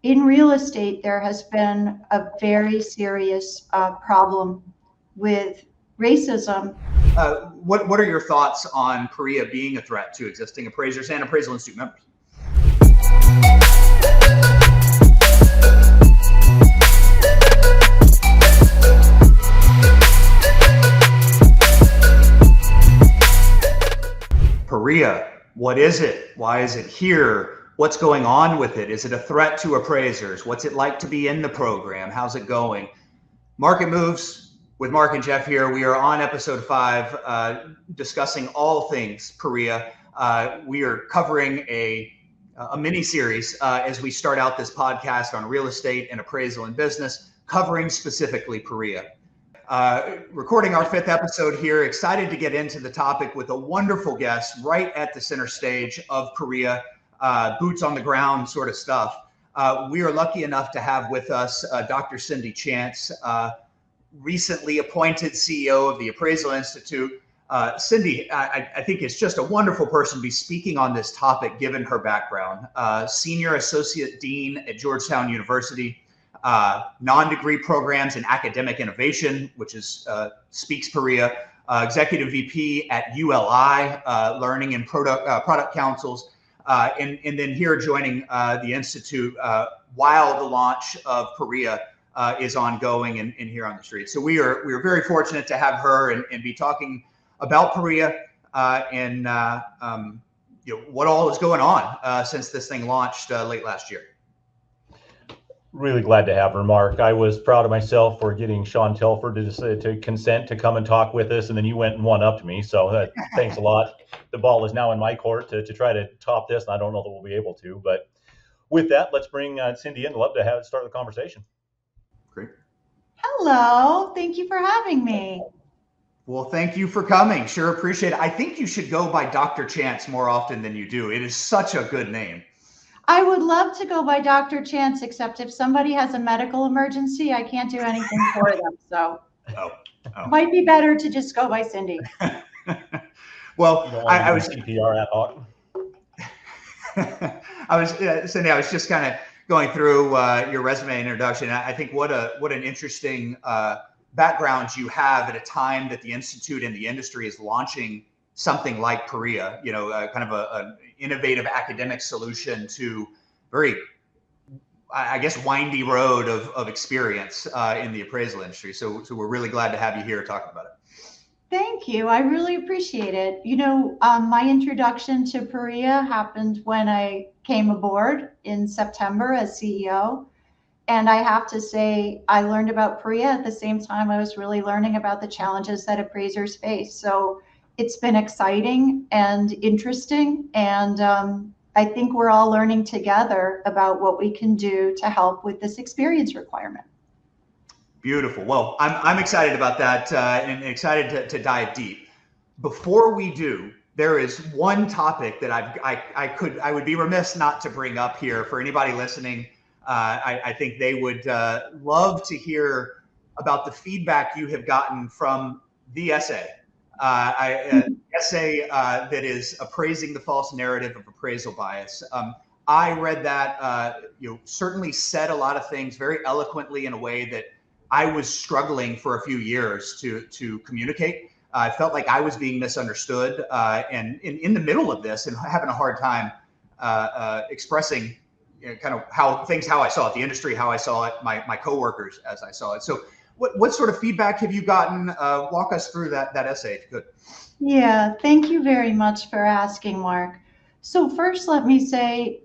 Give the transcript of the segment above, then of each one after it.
in real estate, there has been a very serious problem with racism. What are your thoughts on PAREA being a threat to existing appraisers and Appraisal Institute members? PAREA, what is it? Why is it here? What's going on with it? Is it a threat to appraisers? What's it like to be in the program? How's it going? Market Moves with Mark and Jeff here. We are on episode 5, discussing all things PAREA. We are covering a mini series as we start out this podcast on real estate and appraisal and business, covering specifically PAREA. Recording our 5th episode here, excited to get into the topic with a wonderful guest right at the center stage of PAREA, boots on the ground sort of stuff. We are lucky enough to have with us Dr. Cindy Chance, recently appointed CEO of the Appraisal Institute. Cindy, I think it's just a wonderful person to be speaking on this topic, given her background. Senior Associate Dean at Georgetown University, non-degree programs in academic innovation, which is speaks PAREA, Executive VP at ULI, Learning and Product Councils, and then here joining the Institute while the launch of PAREA is ongoing and here on the street. So we are very fortunate to have her and be talking about PAREA and what all is going on since this thing launched late last year. Really glad to have her, Mark. I was proud of myself for getting Sean Telford to consent to come and talk with us, and then you went and one-upped me. So thanks a lot. The ball is now in my court to try to top this, and I don't know that we'll be able to. But with that, let's bring Cindy in. I'd love to start the conversation. Great. Hello. Thank you for having me. Well, thank you for coming. Sure appreciate it. I think you should go by Dr. Chance more often than you do. It is such a good name. I would love to go by Dr. Chance, except if somebody has a medical emergency, I can't do anything for them. So might be better to just go by Cindy. Well, I was CPR ad hoc. Cindy, I was just kind of going through your resume and introduction. I think what an interesting background you have at a time that the Institute and the industry is launching something like PAREA, kind of an innovative academic solution to very, I guess, windy road of experience in the appraisal industry. So we're really glad to have you here talking about it. Thank you. I really appreciate it. My introduction to PAREA happened when I came aboard in September as CEO. And I have to say, I learned about PAREA at the same time I was really learning about the challenges that appraisers face. So it's been exciting and interesting. And I think we're all learning together about what we can do to help with this experience requirement. Beautiful. Well, I'm excited about that and excited to dive deep. Before we do, there is one topic that I would be remiss not to bring up here for anybody listening. I think they would love to hear about the feedback you have gotten from the essay. Essay that is appraising the false narrative of appraisal bias. I read that, certainly said a lot of things very eloquently in a way that I was struggling for a few years to communicate. I felt like I was being misunderstood and in the middle of this and having a hard time expressing kind of how I saw it, the industry, how I saw it, my coworkers as I saw it. So what sort of feedback have you gotten? Walk us through that essay, if you could. Yeah, thank you very much for asking, Mark. So first, let me say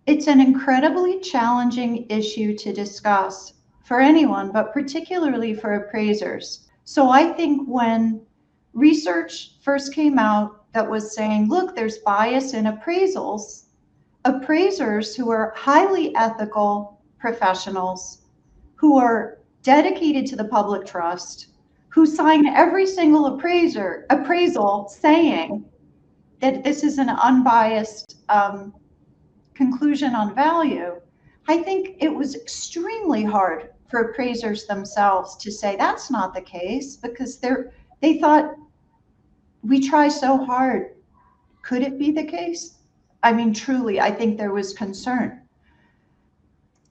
it's an incredibly challenging issue to discuss for anyone, but particularly for appraisers. So I think when research first came out that was saying, look, there's bias in appraisals, appraisers who are highly ethical professionals, who are dedicated to the public trust, who sign every single appraisal saying that this is an unbiased conclusion on value, I think it was extremely hard for appraisers themselves to say that's not the case, because they thought, we try so hard. Could it be the case? I mean, truly, I think there was concern.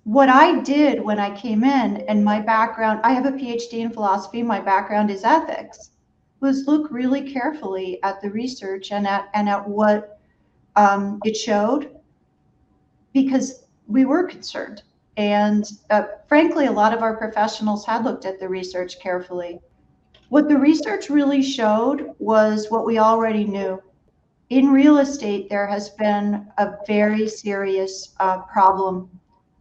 what I did when I came in, and my background, I have a PhD in philosophy, my background is ethics, was look really carefully at the research and at what it showed, because we were concerned. And frankly, a lot of our professionals had looked at the research carefully. What the research really showed was what we already knew. In real estate, there has been a very serious problem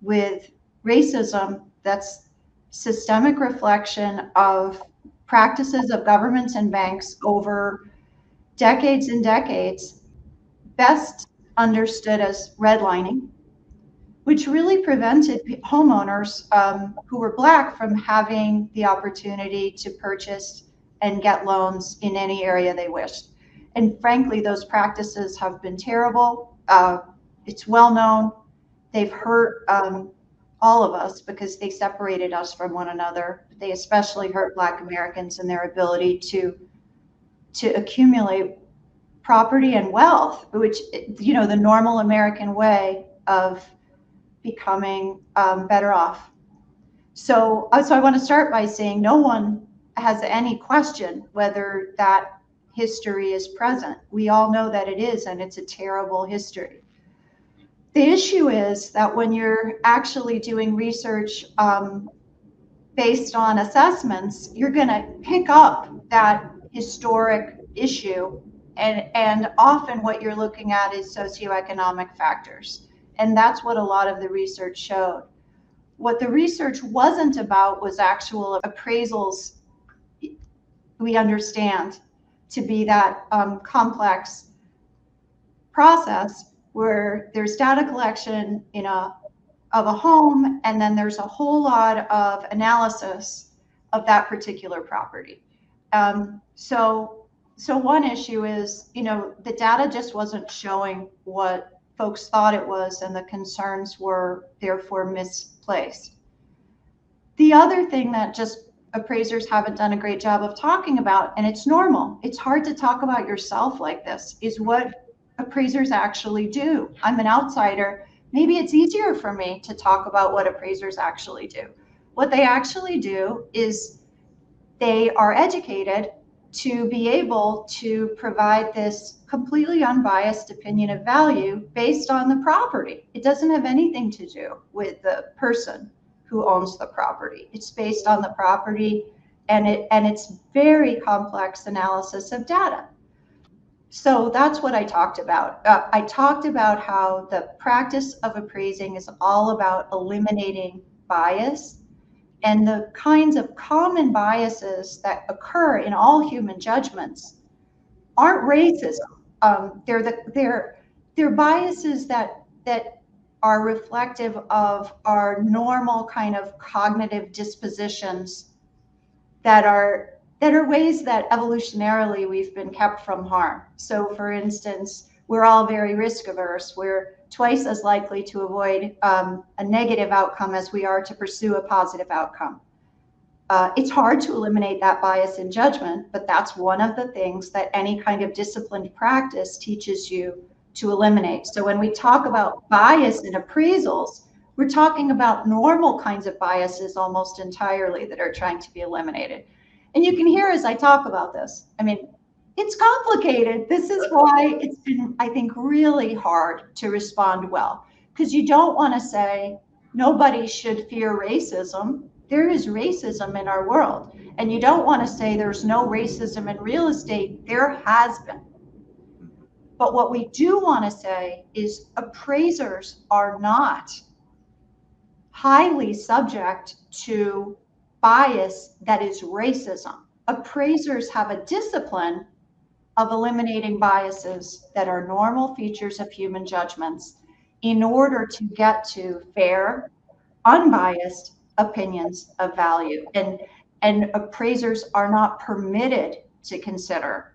with racism that's systemic reflection of practices of governments and banks over decades and decades, best understood as redlining, which really prevented homeowners who were Black from having the opportunity to purchase and get loans in any area they wished. And frankly, those practices have been terrible. It's well known. They've hurt all of us because they separated us from one another. They especially hurt Black Americans in their ability to accumulate property and wealth, which, you know, the normal American way of becoming better off. So I want to start by saying no one has any question whether that history is present. We all know that it is, and it's a terrible history. The issue is that when you're actually doing research based on assessments, you're going to pick up that historic issue, and often what you're looking at is socioeconomic factors. And that's what a lot of the research showed. What the research wasn't about was actual appraisals. We understand to be that complex process where there's data collection of a home, and then there's a whole lot of analysis of that particular property. So one issue is, you know, the data just wasn't showing what folks thought it was, and the concerns were therefore misplaced. The other thing that just appraisers haven't done a great job of talking about, and it's normal, it's hard to talk about yourself like this, is what appraisers actually do. I'm an outsider. Maybe it's easier for me to talk about what appraisers actually do. What they actually do is they are educated to be able to provide this completely unbiased opinion of value based on the property. It doesn't have anything to do with the person who owns the property. It's based on the property, and it's very complex analysis of data. So that's what I talked about. I talked about how the practice of appraising is all about eliminating bias, and the kinds of common biases that occur in all human judgments aren't racism. They're biases that are reflective of our normal kind of cognitive dispositions that are ways that evolutionarily we've been kept from harm. So for instance, we're all very risk averse. We're twice as likely to avoid a negative outcome as we are to pursue a positive outcome. It's hard to eliminate that bias in judgment, but that's one of the things that any kind of disciplined practice teaches you to eliminate. So when we talk about bias in appraisals, we're talking about normal kinds of biases almost entirely that are trying to be eliminated. And you can hear as I talk about this, I mean, it's complicated. This is why it's been, I think, really hard to respond well, because you don't want to say nobody should fear racism. There is racism in our world. And you don't want to say there's no racism in real estate. There has been. But what we do want to say is appraisers are not highly subject to bias that is racism. Appraisers have a discipline of eliminating biases that are normal features of human judgments in order to get to fair, unbiased opinions of value. And appraisers are not permitted to consider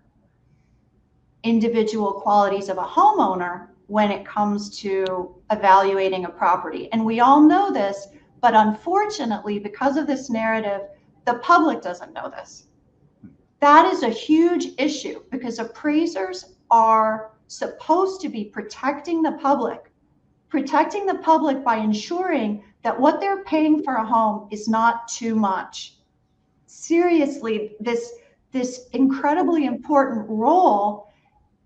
individual qualities of a homeowner when it comes to evaluating a property. And we all know this, but unfortunately, because of this narrative, the public doesn't know this. That is a huge issue, because appraisers are supposed to be protecting the public protecting the public by ensuring that what they're paying for a home is not too much. Seriously, this incredibly important role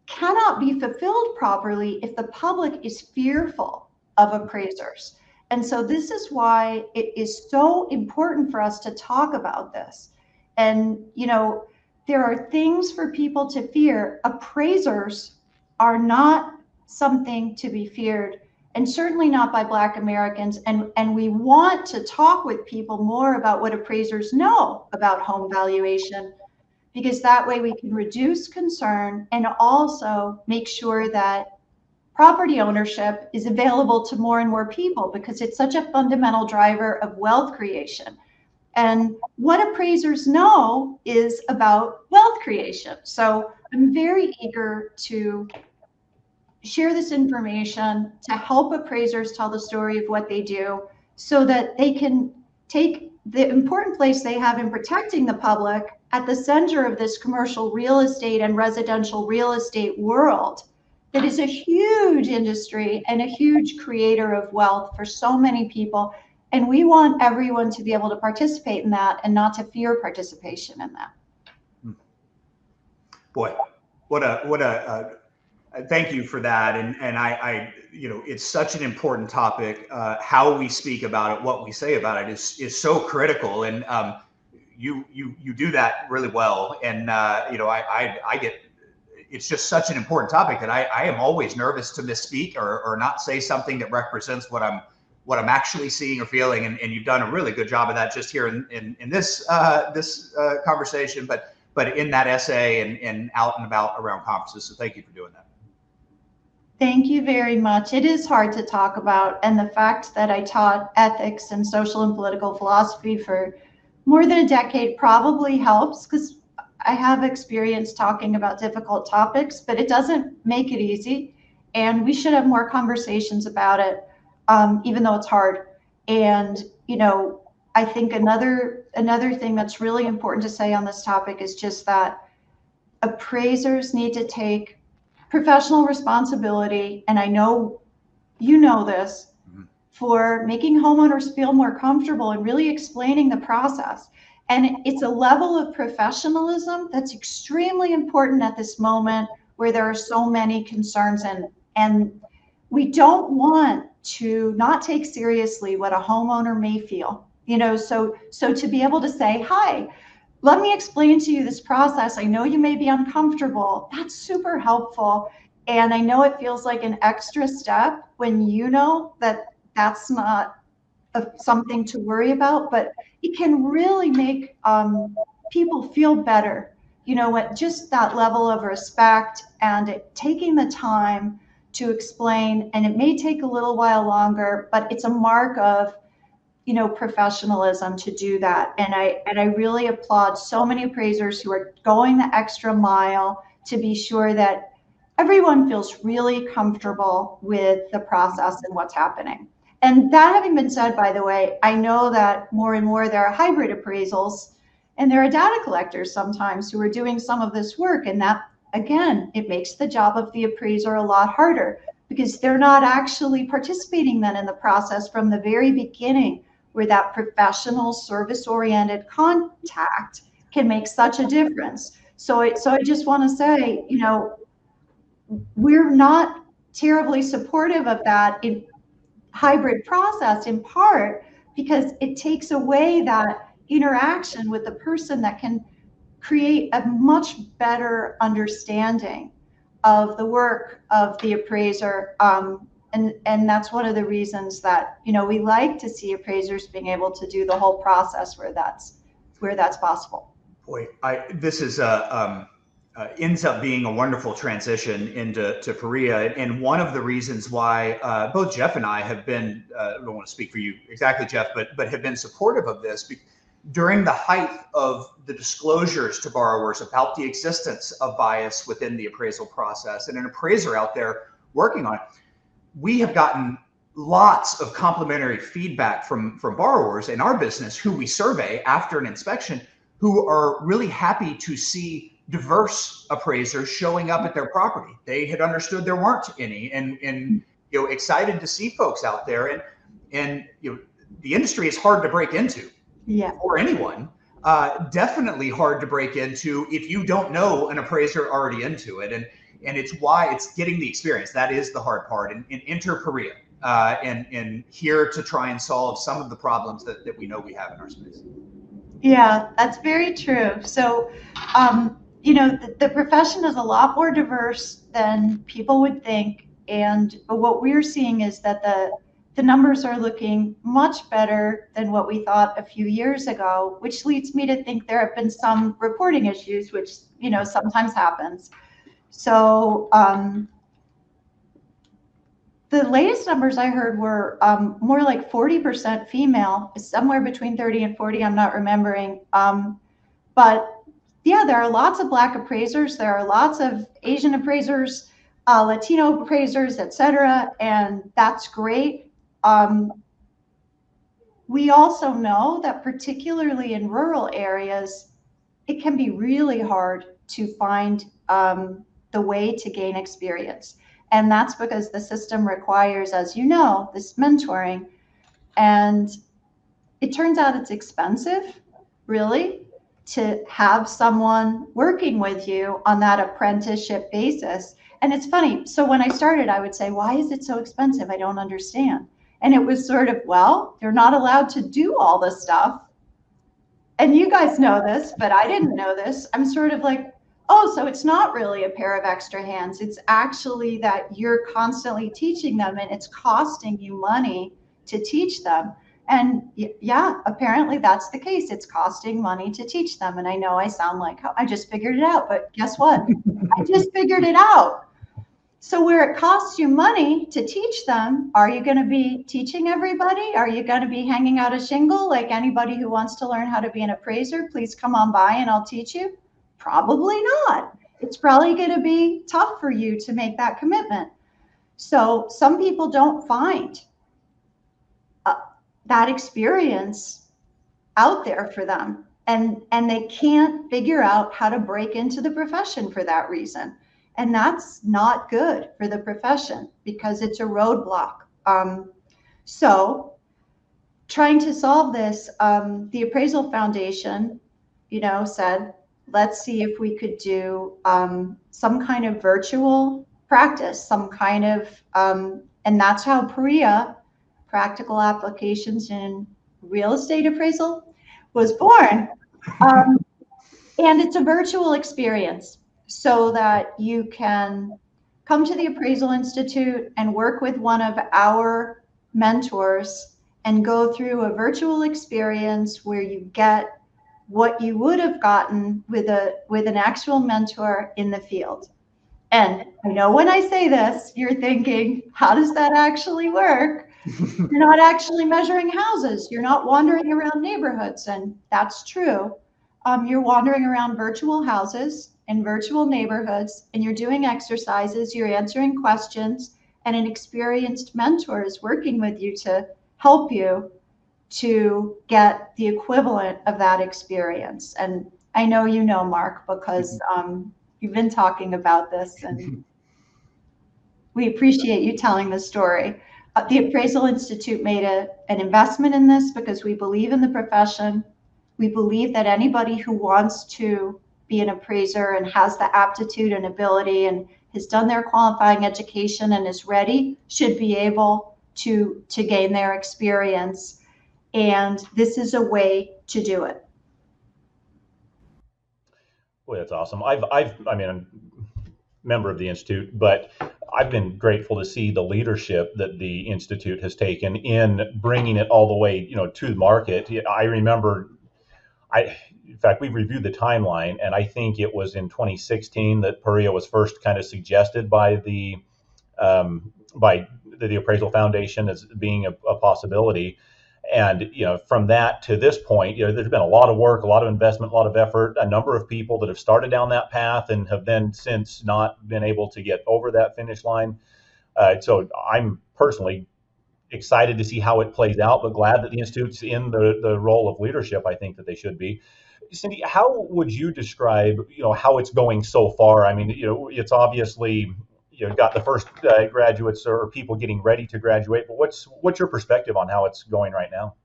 cannot be fulfilled properly if the public is fearful of appraisers. And so this is why it is so important for us to talk about this. And, you know, there are things for people to fear. Appraisers are not something to be feared, and certainly not by Black Americans. And we want to talk with people more about what appraisers know about home valuation, because that way we can reduce concern and also make sure that property ownership is available to more and more people, because it's such a fundamental driver of wealth creation. And what appraisers know is about wealth creation. So I'm very eager to share this information to help appraisers tell the story of what they do, so that they can take the important place they have in protecting the public at the center of this commercial real estate and residential real estate world that is a huge industry and a huge creator of wealth for so many people. And we want everyone to be able to participate in that and not to fear participation in that. Boy, what a thank you for that. And I, you know, it's such an important topic. How we speak about it, what we say about it is so critical. And you do that really well. And you know, I get, it's just such an important topic that I am always nervous to misspeak or not say something that represents what I'm actually seeing or feeling. And you've done a really good job of that just here in this conversation, but in that essay and out and about around conferences. So thank you for doing that. Thank you very much. It is hard to talk about, and the fact that I taught ethics and social and political philosophy for more than a decade probably helps, because I have experience talking about difficult topics, but it doesn't make it easy. And we should have more conversations about it, even though it's hard. And, you know, I think another thing that's really important to say on this topic is just that appraisers need to take professional responsibility, and I know you know this, for making homeowners feel more comfortable and really explaining the process. And it's a level of professionalism that's extremely important at this moment where there are so many concerns, and we don't want to not take seriously what a homeowner may feel. You know, so to be able to say, hi, let me explain to you this process. I know you may be uncomfortable. That's super helpful. And I know it feels like an extra step when you know that that's not something to worry about, but it can really make people feel better. You know what, just that level of respect and taking the time to explain, and it may take a little while longer, but it's a mark of, you know, professionalism to do that. And I really applaud so many appraisers who are going the extra mile to be sure that everyone feels really comfortable with the process and what's happening. And that having been said, by the way, I know that more and more there are hybrid appraisals, and there are data collectors sometimes who are doing some of this work. And that, again, it makes the job of the appraiser a lot harder, because they're not actually participating then in the process from the very beginning, where that professional service-oriented contact can make such a difference. So I just want to say, you know, we're not terribly supportive of that in hybrid process, in part because it takes away that interaction with the person that can create a much better understanding of the work of the appraiser. And that's one of the reasons that, you know, we like to see appraisers being able to do the whole process where that's possible. Boy, this is ends up being a wonderful transition into PAREA. And one of the reasons why both Jeff and I have been, I don't want to speak for you exactly, Jeff, but have been supportive of this during the height of the disclosures to borrowers about the existence of bias within the appraisal process, and an appraiser out there working on it. We have gotten lots of complimentary feedback from borrowers in our business who we survey after an inspection, who are really happy to see diverse appraisers showing up at their property. They had understood there weren't any, and excited to see folks out there, and the industry is hard to break into. Yeah. For anyone. Definitely hard to break into if you don't know an appraiser already into it, and it's why it's getting the experience. That is the hard part, and enter PAREA, and here to try and solve some of the problems that we know we have in our space. Yeah, that's very true. So, the profession is a lot more diverse than people would think. And what we're seeing is that the numbers are looking much better than what we thought a few years ago, which leads me to think there have been some reporting issues, which, sometimes happens. So, the latest numbers I heard were more like 40% female, somewhere between 30 and 40, I'm not remembering. But yeah, there are lots of Black appraisers. There are lots of Asian appraisers, Latino appraisers, et cetera, and that's great. We also know that particularly in rural areas, it can be really hard to find the way to gain experience. And that's because the system requires, as you know, this mentoring. And it turns out it's expensive, really, to have someone working with you on that apprenticeship basis. And it's funny. So when I started, I would say, why is it so expensive? I don't understand. And it was sort of, well, they're not allowed to do all this stuff. And you guys know this, but I didn't know this. I'm sort of like, oh, so it's not really a pair of extra hands. It's actually that you're constantly teaching them and it's costing you money to teach them. And yeah, apparently that's the case. It's costing money to teach them. And I know I sound like, oh, I just figured it out, but guess what? I just figured it out. So where it costs you money to teach them, are you going to be teaching everybody? Are you going to be hanging out a shingle like anybody who wants to learn how to be an appraiser? Please come on by and I'll teach you. Probably not. It's probably going to be tough for you to make that commitment. So some people don't find that experience out there for them, and they can't figure out how to break into the profession for that reason. And that's not good for the profession because it's a roadblock. So trying to solve this, the Appraisal Foundation, said, let's see if we could do some kind of virtual practice, some kind of, and that's how PAREA, Practical Applications in Real Estate Appraisal, was born. And it's a virtual experience so that you can come to the Appraisal Institute and work with one of our mentors and go through a virtual experience where you get what you would have gotten with an actual mentor in the field. And I know when I say this, you're thinking, how does that actually work? You're not actually measuring houses. You're not wandering around neighborhoods. And that's true. You're wandering around virtual houses in virtual neighborhoods, and you're doing exercises, you're answering questions, and an experienced mentor is working with you to help you to get the equivalent of that experience. And I know you know, Mark, because you've been talking about this, and we appreciate you telling the story. The Appraisal Institute made an investment in this because we believe in the profession. We believe that anybody who wants to be an appraiser and has the aptitude and ability and has done their qualifying education and is ready should be able to gain their experience. And this is a way to do it. Boy, that's awesome. I'm a member of the Institute, but I've been grateful to see the leadership that the Institute has taken in bringing it all the way, to the market. I remember, in fact, we've reviewed the timeline, and I think it was in 2016 that PAREA was first kind of suggested by the Appraisal Foundation as being a possibility. And from that to this point, there's been a lot of work, a lot of investment, a lot of effort, a number of people that have started down that path and have then since not been able to get over that finish line. So I'm personally excited to see how it plays out, but glad that the Institute's in the role of leadership. I think that they should be. Cindy, how would you describe, how it's going so far? I mean, it's obviously, got the first graduates or people getting ready to graduate. But what's your perspective on how it's going right now?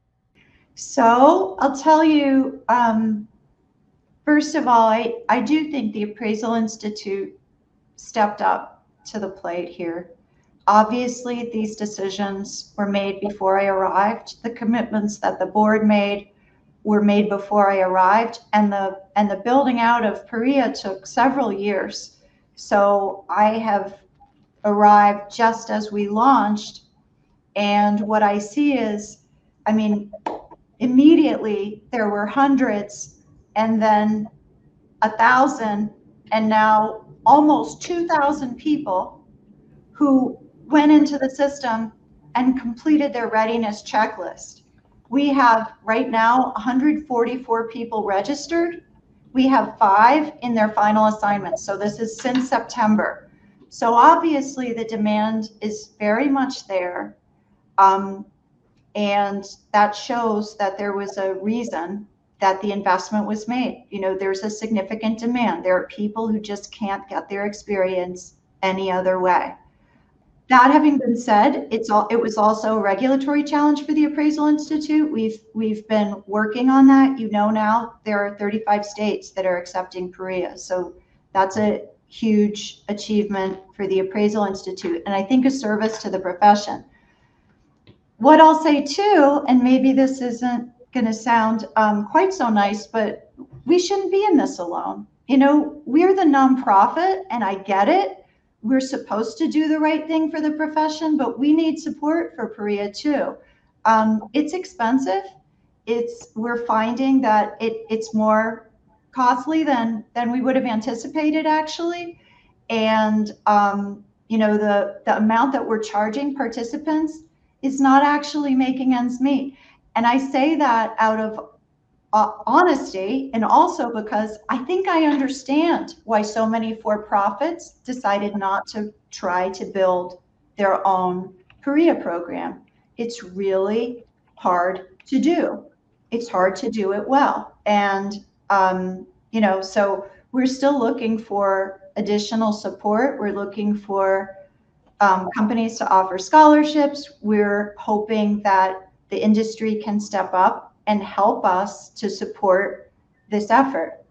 So I'll tell you, first of all, I do think the Appraisal Institute stepped up to the plate here. Obviously, these decisions were made before I arrived. The commitments that the board made were made before I arrived, and the building out of PAREA took several years. So I have arrived just as we launched, and what I see is, I mean, immediately there were hundreds, and then 1,000, and now almost 2,000 people who went into the system and completed their readiness checklist. We have right now 144 people registered. We have 5 in their final assignments. So this is since September. So obviously the demand is very much there. And that shows that there was a reason that the investment was made. There's a significant demand. There are people who just can't get their experience any other way. That having been said, it was also a regulatory challenge for the Appraisal Institute. We've been working on that. Now there are 35 states that are accepting PAREA. So that's a huge achievement for the Appraisal Institute, and I think a service to the profession. What I'll say too, and maybe this isn't going to sound quite so nice, but we shouldn't be in this alone. We're the nonprofit, and I get it. We're supposed to do the right thing for the profession, but we need support for PAREA too. It's expensive. We're finding that it's more costly than we would have anticipated, actually. And the amount that we're charging participants is not actually making ends meet. And I say that out of honesty, and also because I think I understand why so many for-profits decided not to try to build their own PAREA program. It's really hard to do. It's hard to do it well. And, so we're still looking for additional support. We're looking for companies to offer scholarships. We're hoping that the industry can step up and help us to support this effort.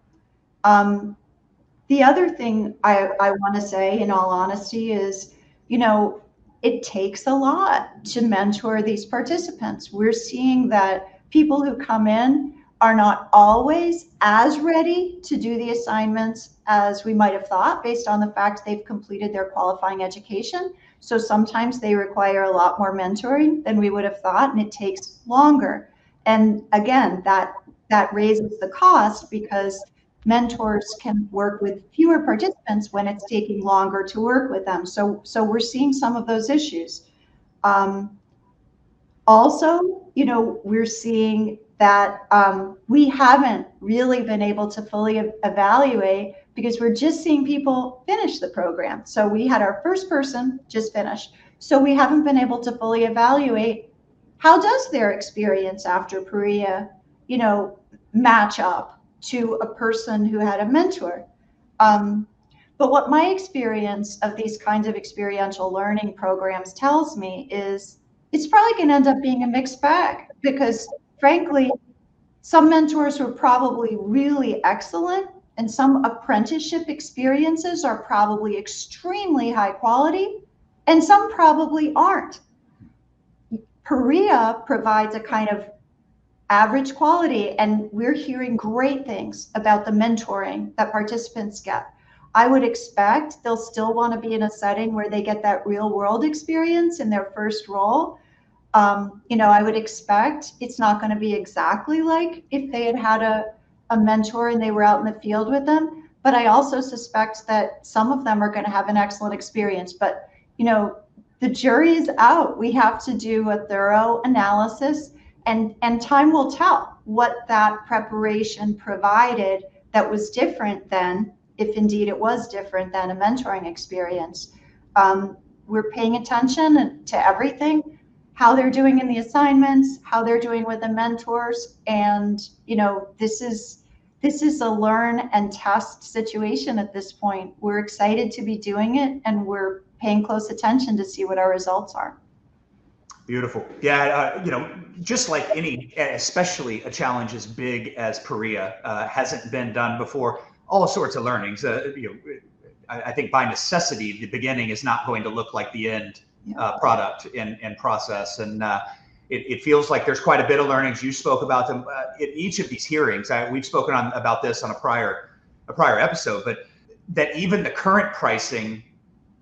The other thing I want to say, in all honesty, is, it takes a lot to mentor these participants. We're seeing that people who come in are not always as ready to do the assignments as we might have thought, based on the fact they've completed their qualifying education. So sometimes they require a lot more mentoring than we would have thought, and it takes longer. And again, that raises the cost, because mentors can work with fewer participants when it's taking longer to work with them. So we're seeing some of those issues. Also, we're seeing that we haven't really been able to fully evaluate, because we're just seeing people finish the program. So we had our first person just finish. So we haven't been able to fully evaluate, how does their experience after PAREA, match up to a person who had a mentor. But what my experience of these kinds of experiential learning programs tells me is it's probably going to end up being a mixed bag, because frankly, some mentors were probably really excellent, and some apprenticeship experiences are probably extremely high quality, and some probably aren't. PAREA provides a kind of average quality, and we're hearing great things about the mentoring that participants get. I would expect they'll still want to be in a setting where they get that real world experience in their first role. I would expect it's not going to be exactly like if they had a mentor and they were out in the field with them. But I also suspect that some of them are going to have an excellent experience. But, the jury is out. We have to do a thorough analysis, and time will tell what that preparation provided that was different than, if indeed it was different than, a mentoring experience. We're paying attention to everything, how they're doing in the assignments, how they're doing with the mentors. And, this is a learn and test situation at this point. We're excited to be doing it, and we're paying close attention to see what our results are. Beautiful. Yeah, just like any, especially a challenge as big as PAREA, hasn't been done before. All sorts of learnings. I think by necessity, the beginning is not going to look like the end product and process. And it feels like there's quite a bit of learnings. You spoke about them in each of these hearings. We've spoken about this on a prior episode, but that even the current pricing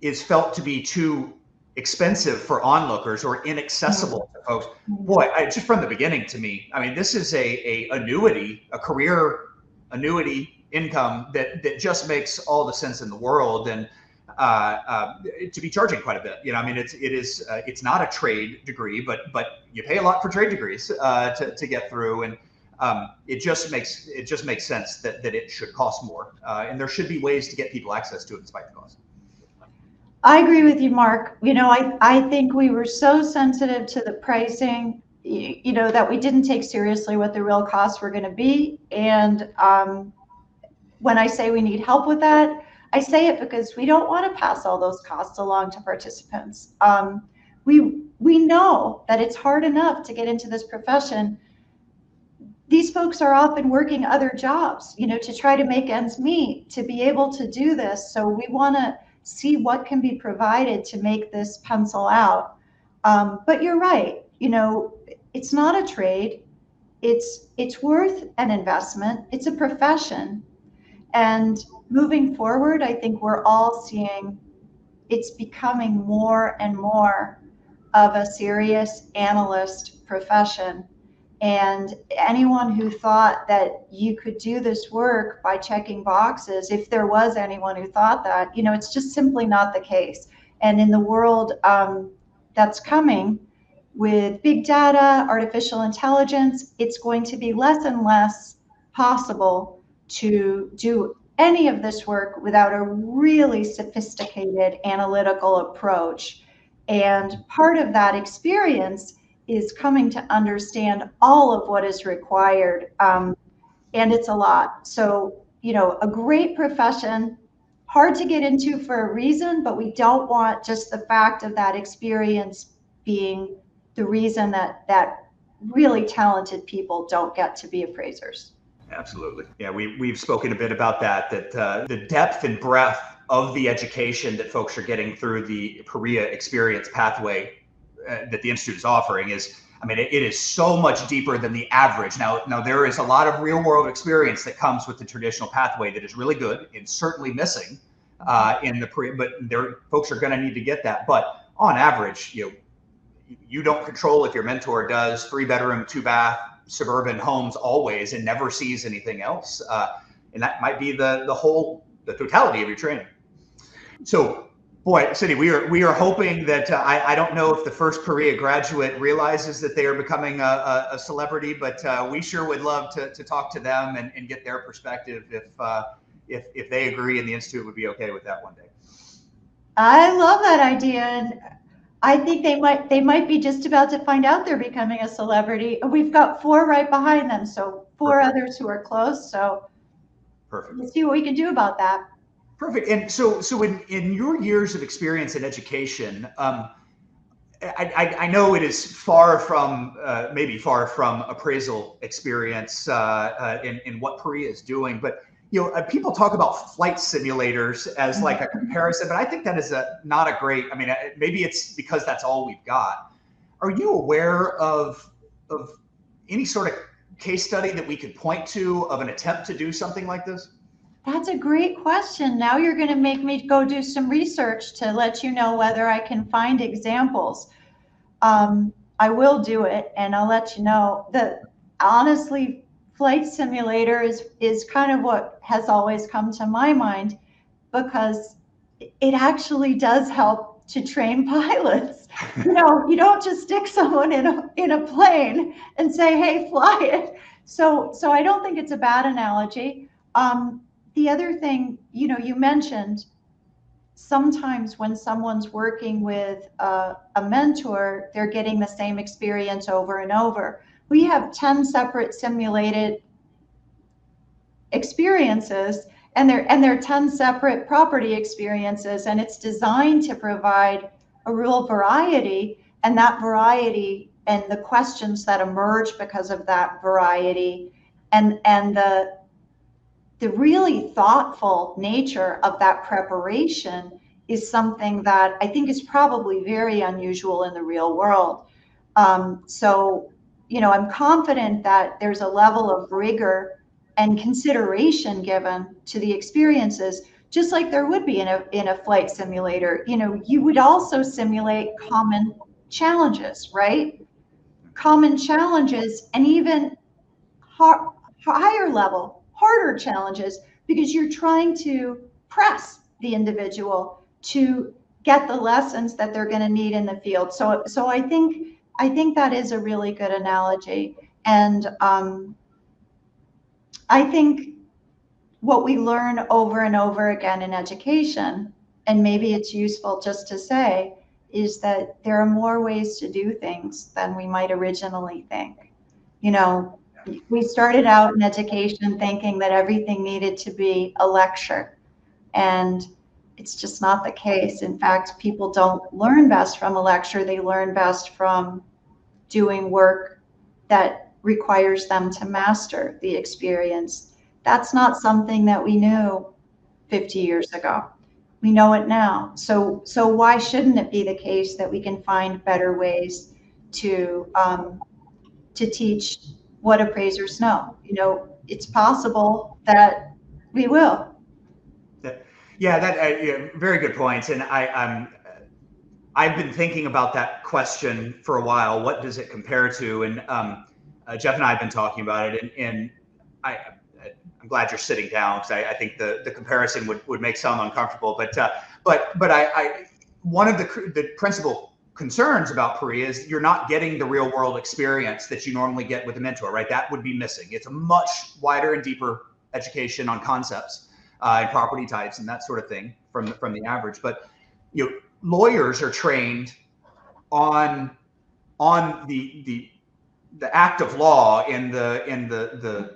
is felt to be too expensive for onlookers or inaccessible to folks. Boy, just from the beginning to me, I mean, this is a annuity, a career annuity income that just makes all the sense in the world. And to be charging quite a bit, I mean, it's not a trade degree, but you pay a lot for trade degrees to get through. And it just makes sense that it should cost more. And there should be ways to get people access to it despite the cost. I agree with you, Mark. I think we were so sensitive to the pricing, that we didn't take seriously what the real costs were going to be. And when I say we need help with that, I say it because we don't want to pass all those costs along to participants. We know that it's hard enough to get into this profession. These folks are often working other jobs, to try to make ends meet, to be able to do this. So we want to see what can be provided to make this pencil out. But you're right, it's not a trade. It's worth an investment. It's a profession. And moving forward, I think we're all seeing it's becoming more and more of a serious analyst profession. And anyone who thought that you could do this work by checking boxes, if there was anyone who thought that, it's just simply not the case. And in the world that's coming with big data, artificial intelligence, it's going to be less and less possible to do any of this work without a really sophisticated analytical approach. And part of that experience is coming to understand all of what is required. And it's a lot. So, a great profession, hard to get into for a reason, but we don't want just the fact of that experience being the reason that really talented people don't get to be appraisers. Absolutely. Yeah, we've spoken a bit about that the depth and breadth of the education that folks are getting through the PAREA experience pathway that the Institute is offering it is so much deeper than the average. Now there is a lot of real world experience that comes with the traditional pathway that is really good and certainly missing in the PAREA, but folks are going to need to get that. But on average, you don't control if your mentor does 3-bedroom, 2-bath, suburban homes always and never sees anything else. And that might be the totality of your training. So, boy, Cindy, we are hoping that I don't know if the first PAREA graduate realizes that they are becoming a celebrity, but we sure would love to talk to them and get their perspective if they agree and the Institute would be okay with that one day. I love that idea, and I think they might be just about to find out they're becoming a celebrity. We've got 4 right behind them, so 4 Perfect. Others who are close. So Perfect. Let's see what we can do about that. Perfect. And so in your years of experience in education, I know it is maybe far from appraisal experience in what PAREA is doing, but people talk about flight simulators as like a comparison, but I think that is not a great. I mean, maybe it's because that's all we've got. Are you aware of any sort of case study that we could point to of an attempt to do something like this? That's a great question. Now you're going to make me go do some research to let you know whether I can find examples. I will do it, and I'll let you know. Honestly, flight simulator is kind of what has always come to my mind, because it actually does help to train pilots. You don't just stick someone in a plane and say, "Hey, fly it." So I don't think it's a bad analogy. The other thing, you mentioned, sometimes when someone's working with a mentor, they're getting the same experience over and over. We have 10 separate simulated experiences, they're 10 separate property experiences, and it's designed to provide a real variety, and that variety and the questions that emerge because of that variety and the really thoughtful nature of that preparation is something that I think is probably very unusual in the real world. So, I'm confident that there's a level of rigor and consideration given to the experiences, just like there would be in a flight simulator. You would also simulate common challenges, right? Common challenges, and even higher level, harder challenges, because you're trying to press the individual to get the lessons that they're going to need in the field. So I think that is a really good analogy, and I think what we learn over and over again in education, and maybe it's useful just to say, is that there are more ways to do things than we might originally think. We started out in education thinking that everything needed to be a lecture, and it's just not the case. In fact, people don't learn best from a lecture. They learn best from doing work that requires them to master the experience. That's not something that we knew 50 years ago. We know it now. So why shouldn't it be the case that we can find better ways to teach what appraisers know? It's possible that we will. Yeah, very good points. And I've been thinking about that question for a while. What does it compare to? And Jeff and I have been talking about it, and I'm glad you're sitting down, because I think the comparison would make some uncomfortable. But one of the principal concerns about PAREA is you're not getting the real world experience that you normally get with a mentor, right? That would be missing. It's a much wider and deeper education on concepts and property types and that sort of thing from the average. But lawyers are trained on the act of law and the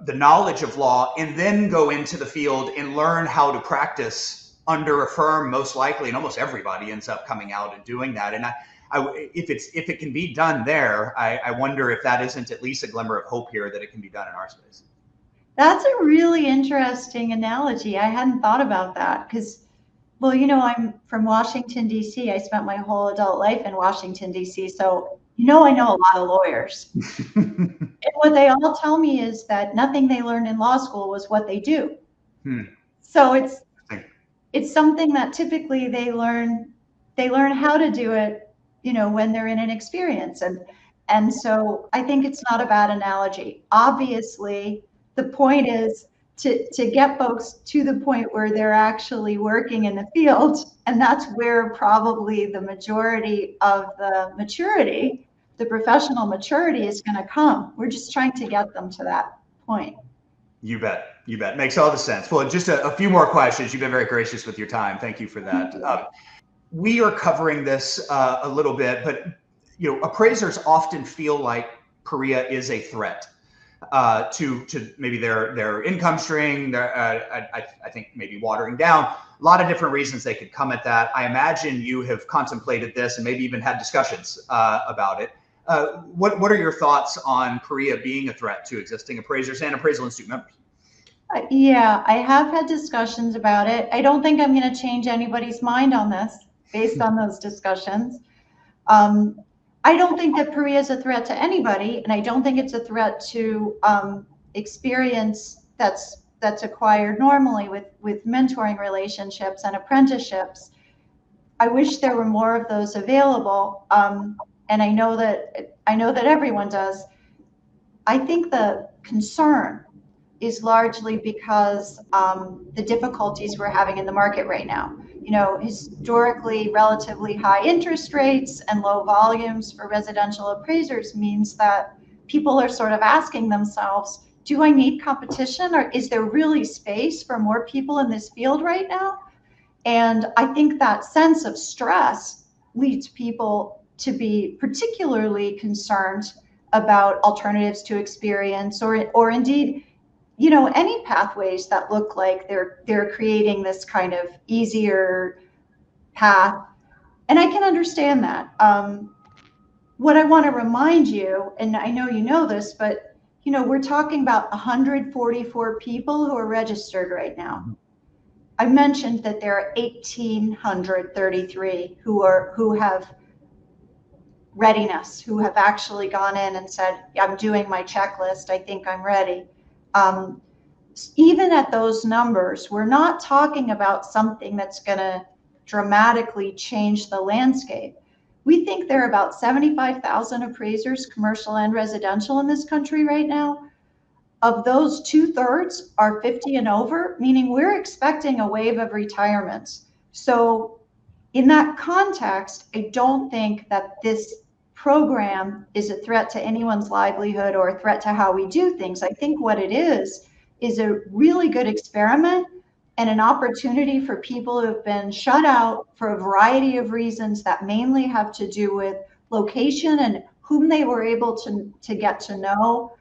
knowledge of law, and then go into the field and learn how to practice under a firm, most likely, and almost everybody ends up coming out and doing that. And if it can be done there, I wonder if that isn't at least a glimmer of hope here that it can be done in our space. That's a really interesting analogy. I hadn't thought about that, because, well, I'm from Washington, D.C. I spent my whole adult life in Washington, D.C. So, I know a lot of lawyers. And what they all tell me is that nothing they learned in law school was what they do. So it's something that typically they learn how to do it, when they're in an experience. And so I think it's not a bad analogy. Obviously, the point is to get folks to the point where they're actually working in the field. And that's where probably the majority of the maturity, the professional maturity, is going to come. We're just trying to get them to that point. You bet. Makes all the sense. Well, just a few more questions. You've been very gracious with your time. Thank you for that. We are covering this a little bit, but appraisers often feel like PAREA is a threat to maybe their income stream. I think maybe watering down. A lot of different reasons they could come at that. I imagine you have contemplated this and maybe even had discussions about it. What are your thoughts on PAREA being a threat to existing appraisers and Appraisal Institute members? Yeah, I have had discussions about it. I don't think I'm going to change anybody's mind on this based on those discussions. I don't think that PAREA is a threat to anybody, and I don't think it's a threat to experience that's acquired normally with mentoring relationships and apprenticeships. I wish there were more of those available, and I know that everyone does. I think the concern is largely because the difficulties we're having in the market right now. Historically relatively high interest rates and low volumes for residential appraisers means that people are sort of asking themselves, do I need competition, or is there really space for more people in this field right now? And I think that sense of stress leads people to be particularly concerned about alternatives to experience, or indeed any pathways that look like they're creating this kind of easier path. And I can understand that. What I want to remind you, and I know you know this, but we're talking about 144 people who are registered right now. I mentioned that there are 1,833 who have readiness, who have actually gone in and said, I'm doing my checklist, I think I'm ready. Even at those numbers, we're not talking about something that's going to dramatically change the landscape. We think there are about 75,000 appraisers, commercial and residential, in this country right now. Of those, 2/3 are 50 and over, meaning we're expecting a wave of retirements. So in that context, I don't think that this program is a threat to anyone's livelihood or a threat to how we do things. I think what it is a really good experiment and an opportunity for people who have been shut out for a variety of reasons that mainly have to do with location and whom they were able to get to know.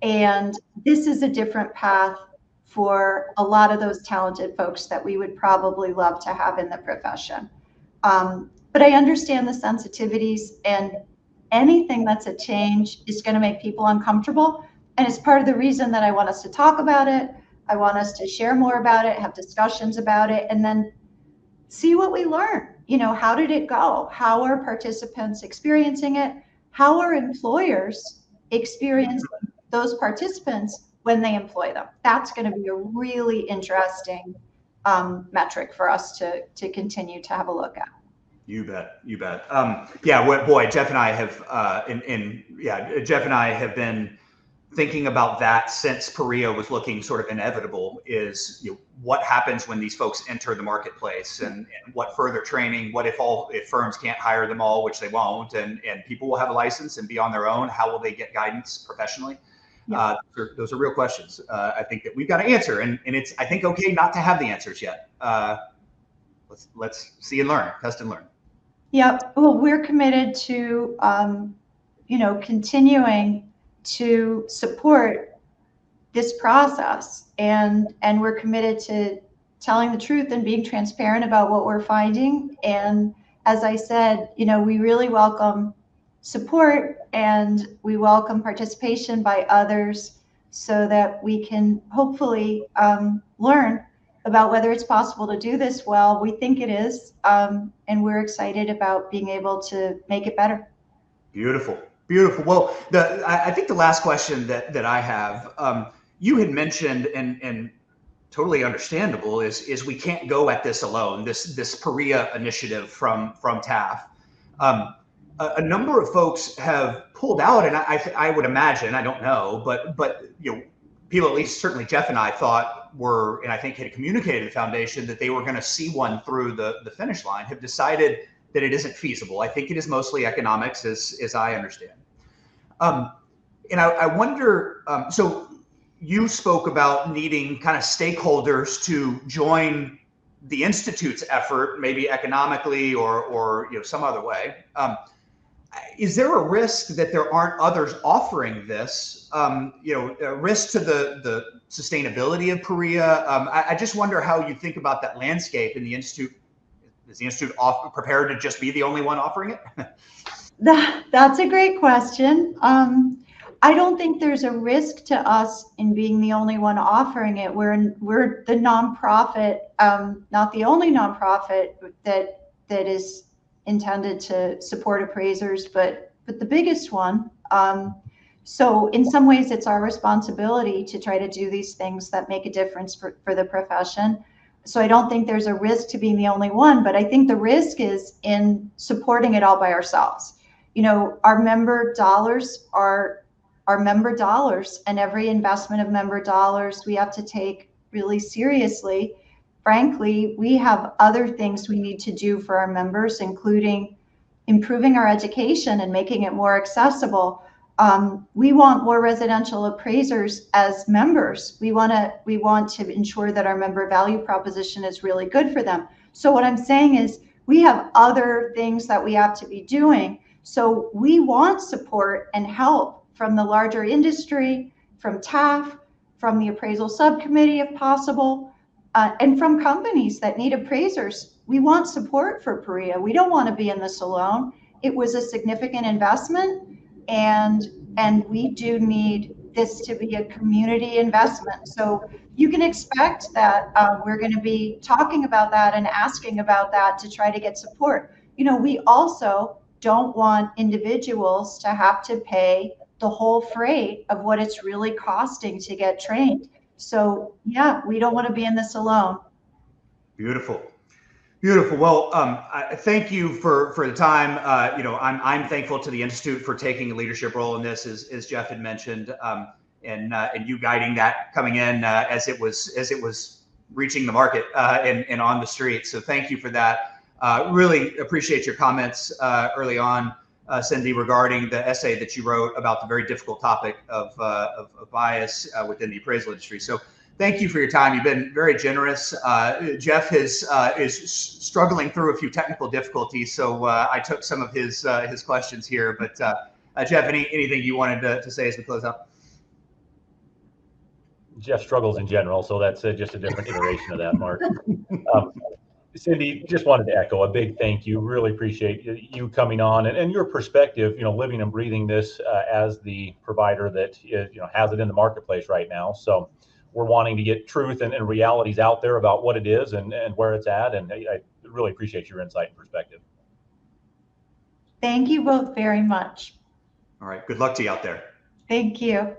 And this is a different path for a lot of those talented folks that we would probably love to have in the profession. But I understand the sensitivities, and anything that's a change is going to make people uncomfortable. And it's part of the reason that I want us to talk about it. I want us to share more about it, have discussions about it, and then see what we learn. How did it go? How are participants experiencing it? How are employers experiencing those participants when they employ them? That's going to be a really interesting metric for us to continue to have a look at. You bet. Yeah, boy, Jeff and I have, Jeff and I have been thinking about that since PAREA was looking sort of inevitable. Is what happens when these folks enter the marketplace, and what further training? What if firms can't hire them all, which they won't, and people will have a license and be on their own? How will they get guidance professionally? Yeah. Those are real questions. I think that we've got to answer, and it's, I think, okay not to have the answers yet. Let's see and learn, test and learn. Yep. Well, we're committed to, continuing to support this process, and we're committed to telling the truth and being transparent about what we're finding. And as I said, we really welcome support and we welcome participation by others so that we can hopefully learn about whether it's possible to do this well. We think it is, and we're excited about being able to make it better. Beautiful. Well, I think the last question that I have, you had mentioned, and totally understandable, is we can't go at this alone. This PAREA initiative from TAF. A number of folks have pulled out, and I would imagine, I don't know, but people, at least certainly Jeff and I, thought were, and I think had communicated to the foundation that they were going to see one through the finish line, have decided that it isn't feasible. I think it is mostly economics, as I understand. And I wonder, so you spoke about needing kind of stakeholders to join the Institute's effort, maybe economically or some other way. Is there a risk that there aren't others offering this? A risk to the sustainability of PAREA? I just wonder how you think about that landscape in the Institute. Is the Institute prepared to just be the only one offering it? That's a great question. I don't think there's a risk to us in being the only one offering it. We're the nonprofit, not the only nonprofit that is intended to support appraisers, but the biggest one. So in some ways, it's our responsibility to try to do these things that make a difference for the profession. So I don't think there's a risk to being the only one, but I think the risk is in supporting it all by ourselves. Our member dollars are our member dollars, and every investment of member dollars we have to take really seriously. Frankly, we have other things we need to do for our members, including improving our education and making it more accessible. We want more residential appraisers as members. We want to ensure that our member value proposition is really good for them. So what I'm saying is we have other things that we have to be doing. So we want support and help from the larger industry, from TAF, from the appraisal subcommittee if possible, and from companies that need appraisers. We want support for PAREA. We don't want to be in this alone. It was a significant investment, and we do need this to be a community investment. So you can expect that we're going to be talking about that and asking about that to try to get support. We also don't want individuals to have to pay the whole freight of what it's really costing to get trained. So yeah, we don't want to be in this alone. Beautiful. Beautiful. Well, thank you for the time. I'm thankful to the Institute for taking a leadership role in this, as Jeff had mentioned, and you guiding that coming in as it was reaching the market and on the street. So thank you for that. Really appreciate your comments early on, Cindy, regarding the essay that you wrote about the very difficult topic of bias within the appraisal industry. So thank you for your time. You've been very generous. Jeff is struggling through a few technical difficulties, so I took some of his questions here. But Jeff, anything you wanted to say as we close up? Jeff struggles in general, so that's just a different iteration of that, Mark. Cindy, just wanted to echo a big thank you. Really appreciate you coming on and your perspective, living and breathing this as the provider that has it in the marketplace right now. So we're wanting to get truth and realities out there about what it is and where it's at. And I really appreciate your insight and perspective. Thank you both very much. All right. Good luck to you out there. Thank you.